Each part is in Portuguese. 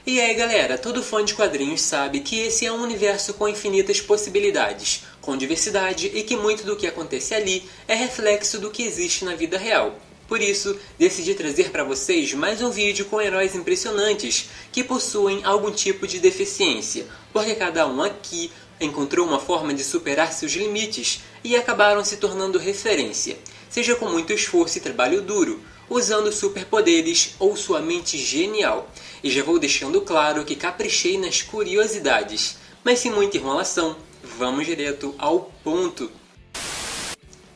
E aí galera, todo fã de quadrinhos sabe que esse é um universo com infinitas possibilidades, com diversidade e que muito do que acontece ali é reflexo do que existe na vida real. Por isso, decidi trazer para vocês mais um vídeo com heróis impressionantes que possuem algum tipo de deficiência, porque cada um aqui encontrou uma forma de superar seus limites e acabaram se tornando referência, seja com muito esforço e trabalho duro, usando superpoderes ou sua mente genial. E já vou deixando claro que caprichei nas curiosidades, mas sem muita enrolação, vamos direto ao ponto.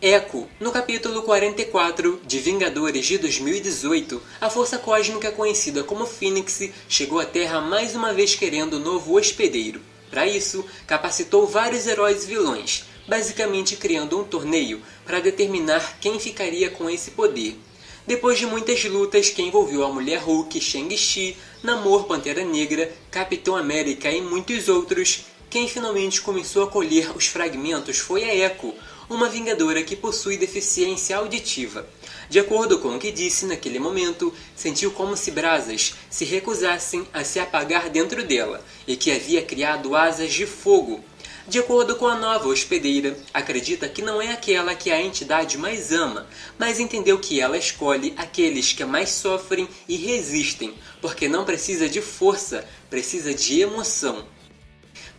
Echo. No capítulo 44 de Vingadores de 2018, a força cósmica conhecida como Fênix chegou à Terra mais uma vez querendo um novo hospedeiro. Para isso, capacitou vários heróis vilões, basicamente criando um torneio para determinar quem ficaria com esse poder. Depois de muitas lutas que envolveu a Mulher Hulk, Shang-Chi, Namor, Pantera Negra, Capitão América e muitos outros, quem finalmente começou a colher os fragmentos foi a Echo, uma vingadora que possui deficiência auditiva. De acordo com o que disse naquele momento, sentiu como se brasas se recusassem a se apagar dentro dela e que havia criado asas de fogo. De acordo com a nova hospedeira, acredita que não é aquela que a entidade mais ama, mas entendeu que ela escolhe aqueles que mais sofrem e resistem, porque não precisa de força, precisa de emoção.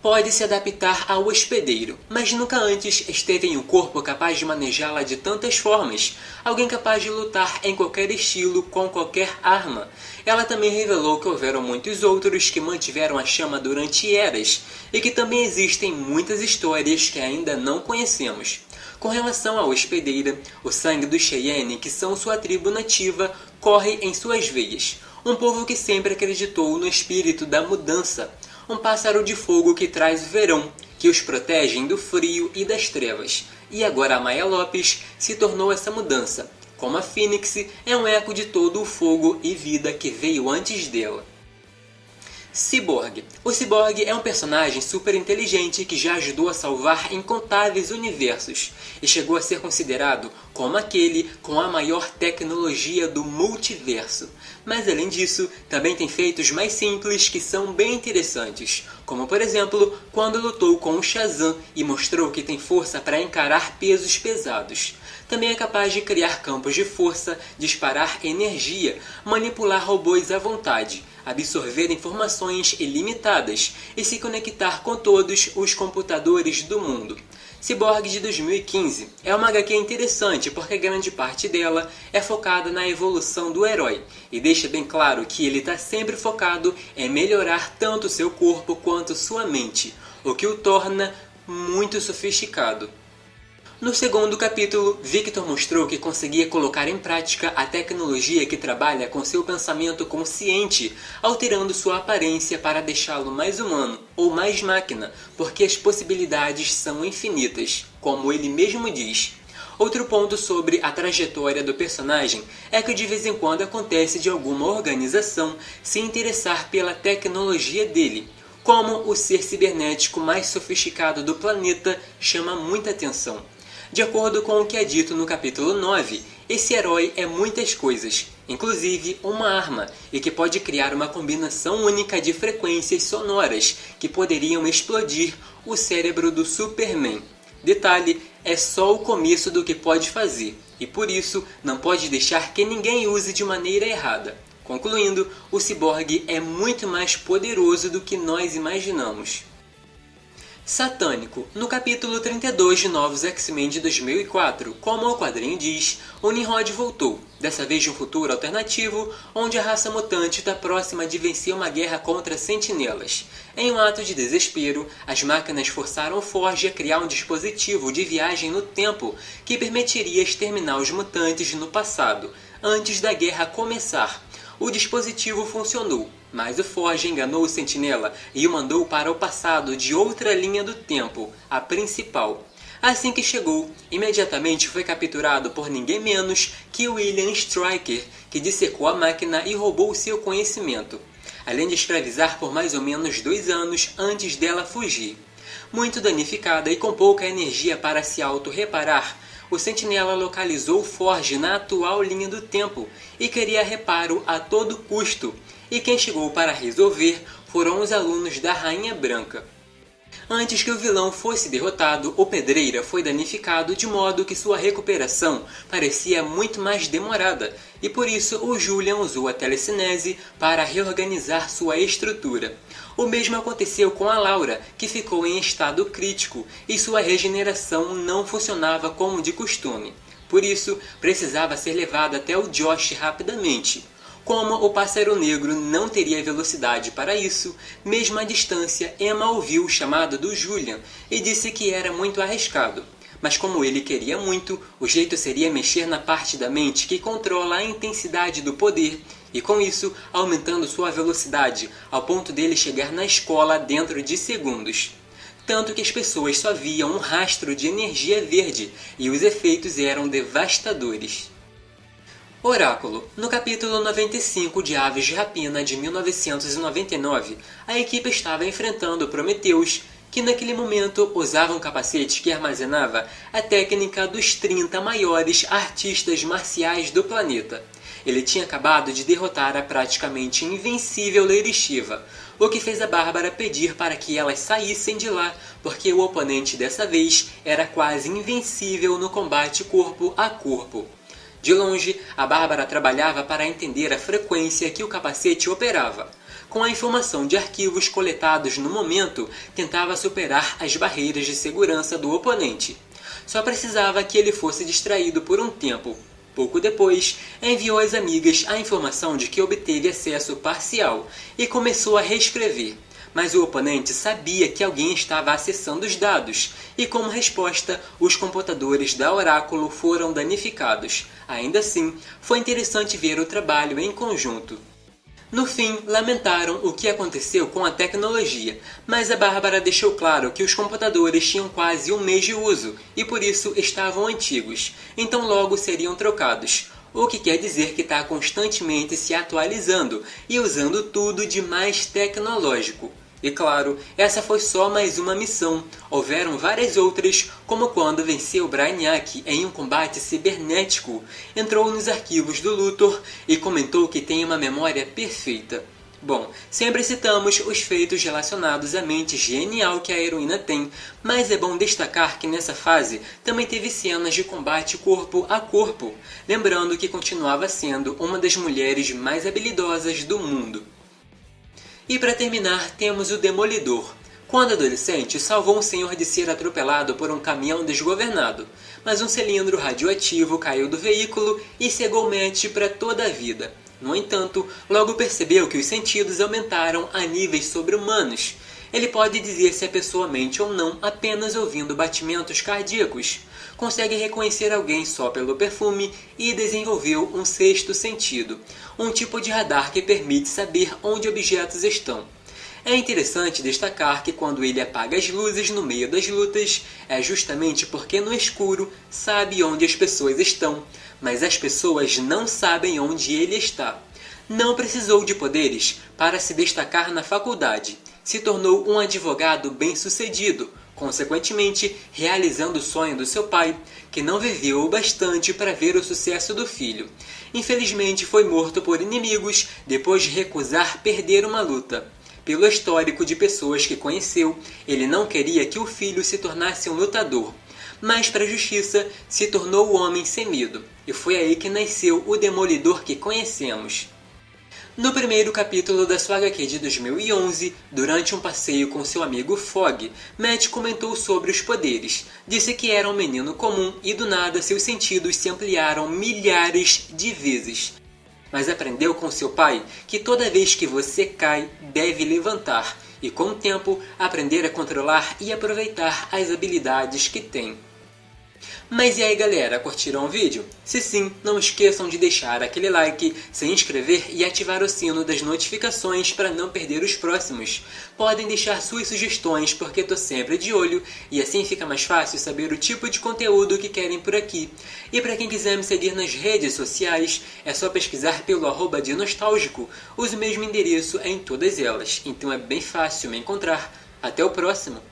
Pode se adaptar ao hospedeiro, mas nunca antes esteve em um corpo capaz de manejá-la de tantas formas, alguém capaz de lutar em qualquer estilo, com qualquer arma. Ela também revelou que houveram muitos outros que mantiveram a chama durante eras, e que também existem muitas histórias que ainda não conhecemos. Com relação à hospedeira, o sangue dos Cheyenne, que são sua tribo nativa, corre em suas veias. Um povo que sempre acreditou no espírito da mudança. Um pássaro de fogo que traz o verão, que os protegem do frio e das trevas. E agora a Maya Lopes se tornou essa mudança. Como a Fênix, é um eco de todo o fogo e vida que veio antes dela. Cyborg. O Cyborg é um personagem super inteligente que já ajudou a salvar incontáveis universos e chegou a ser considerado como aquele com a maior tecnologia do multiverso. Mas além disso, também tem feitos mais simples que são bem interessantes, como por exemplo, quando lutou com o Shazam e mostrou que tem força para encarar pesos pesados. Também é capaz de criar campos de força, disparar energia, manipular robôs à vontade, absorver informações ilimitadas e se conectar com todos os computadores do mundo. Cyborg de 2015 é uma HQ interessante porque grande parte dela é focada na evolução do herói e deixa bem claro que ele está sempre focado em melhorar tanto seu corpo quanto sua mente, o que o torna muito sofisticado. No segundo capítulo, Victor mostrou que conseguia colocar em prática a tecnologia que trabalha com seu pensamento consciente, alterando sua aparência para deixá-lo mais humano ou mais máquina, porque as possibilidades são infinitas, como ele mesmo diz. Outro ponto sobre a trajetória do personagem é que de vez em quando acontece de alguma organização se interessar pela tecnologia dele, como o ser cibernético mais sofisticado do planeta chama muita atenção. De acordo com o que é dito no capítulo 9, esse herói é muitas coisas, inclusive uma arma, e que pode criar uma combinação única de frequências sonoras que poderiam explodir o cérebro do Superman. Detalhe, é só o começo do que pode fazer, e por isso não pode deixar que ninguém use de maneira errada. Concluindo, o Cyborg é muito mais poderoso do que nós imaginamos. Satânico. No capítulo 32 de Novos X-Men de 2004, como o quadrinho diz, o Nimrod voltou, dessa vez de um futuro alternativo, onde a raça mutante está próxima de vencer uma guerra contra sentinelas. Em um ato de desespero, as máquinas forçaram o Forge a criar um dispositivo de viagem no tempo que permitiria exterminar os mutantes no passado, antes da guerra começar. O dispositivo funcionou, mas o Forge enganou o Sentinela e o mandou para o passado de outra linha do tempo, a principal. Assim que chegou, imediatamente foi capturado por ninguém menos que William Stryker, que dissecou a máquina e roubou seu conhecimento, além de escravizar por mais ou menos 2 anos antes dela fugir. Muito danificada e com pouca energia para se auto-reparar, o sentinela localizou Forge na atual linha do tempo e queria reparo a todo custo, e quem chegou para resolver foram os alunos da Rainha Branca. Antes que o vilão fosse derrotado, o Pedreira foi danificado de modo que sua recuperação parecia muito mais demorada, e por isso o Julian usou a telecinese para reorganizar sua estrutura. O mesmo aconteceu com a Laura, que ficou em estado crítico e sua regeneração não funcionava como de costume. Por isso, precisava ser levada até o Josh rapidamente. Como o Pássaro Negro não teria velocidade para isso, mesmo à distância, Emma ouviu o chamado do Julian e disse que era muito arriscado. Mas como ele queria muito, o jeito seria mexer na parte da mente que controla a intensidade do poder, e com isso aumentando sua velocidade, ao ponto dele chegar na escola dentro de segundos. Tanto que as pessoas só viam um rastro de energia verde, e os efeitos eram devastadores. Oráculo. No capítulo 95 de Aves de Rapina de 1999, a equipe estava enfrentando Prometheus, que naquele momento usava um capacete que armazenava a técnica dos 30 maiores artistas marciais do planeta. Ele tinha acabado de derrotar a praticamente invencível Lady Shiva, o que fez a Bárbara pedir para que elas saíssem de lá, porque o oponente dessa vez era quase invencível no combate corpo a corpo. De longe, a Bárbara trabalhava para entender a frequência que o capacete operava. Com a informação de arquivos coletados no momento, tentava superar as barreiras de segurança do oponente. Só precisava que ele fosse distraído por um tempo. Pouco depois, enviou às amigas a informação de que obteve acesso parcial e começou a reescrever. Mas o oponente sabia que alguém estava acessando os dados, e como resposta, os computadores da Oráculo foram danificados. Ainda assim, foi interessante ver o trabalho em conjunto. No fim, lamentaram o que aconteceu com a tecnologia, mas a Bárbara deixou claro que os computadores tinham quase um mês de uso, e por isso estavam antigos, então logo seriam trocados. O que quer dizer que está constantemente se atualizando e usando tudo de mais tecnológico. E claro, essa foi só mais uma missão. Houveram várias outras, como quando venceu Brainiac em um combate cibernético, entrou nos arquivos do Luthor e comentou que tem uma memória perfeita. Bom, sempre citamos os feitos relacionados à mente genial que a heroína tem, mas é bom destacar que nessa fase também teve cenas de combate corpo a corpo, lembrando que continuava sendo uma das mulheres mais habilidosas do mundo. E para terminar, temos o Demolidor. Quando adolescente, salvou um senhor de ser atropelado por um caminhão desgovernado, mas um cilindro radioativo caiu do veículo e cegou Matt para toda a vida. No entanto, logo percebeu que os sentidos aumentaram a níveis sobre-humanos. Ele pode dizer se a pessoa mente ou não apenas ouvindo batimentos cardíacos. Consegue reconhecer alguém só pelo perfume e desenvolveu um sexto sentido, um tipo de radar que permite saber onde objetos estão. É interessante destacar que quando ele apaga as luzes no meio das lutas, é justamente porque no escuro sabe onde as pessoas estão, mas as pessoas não sabem onde ele está. Não precisou de poderes para se destacar na faculdade. Se tornou um advogado bem-sucedido, consequentemente realizando o sonho do seu pai, que não viveu o bastante para ver o sucesso do filho. Infelizmente foi morto por inimigos depois de recusar perder uma luta. Pelo histórico de pessoas que conheceu, ele não queria que o filho se tornasse um lutador, mas para a justiça se tornou o homem sem medo, e foi aí que nasceu o Demolidor que conhecemos. No primeiro capítulo da sua HQ de 2011, durante um passeio com seu amigo Fog, Matt comentou sobre os poderes. Disse que era um menino comum e do nada seus sentidos se ampliaram milhares de vezes. Mas aprendeu com seu pai que toda vez que você cai, deve levantar, e com o tempo aprender a controlar e aproveitar as habilidades que tem. Mas e aí galera, curtiram o vídeo? Se sim, não esqueçam de deixar aquele like, se inscrever e ativar o sino das notificações para não perder os próximos. Podem deixar suas sugestões porque tô sempre de olho e assim fica mais fácil saber o tipo de conteúdo que querem por aqui. E para quem quiser me seguir nas redes sociais, é só pesquisar pelo @dinostalgico, uso o mesmo endereço em todas elas, então é bem fácil me encontrar. Até o próximo!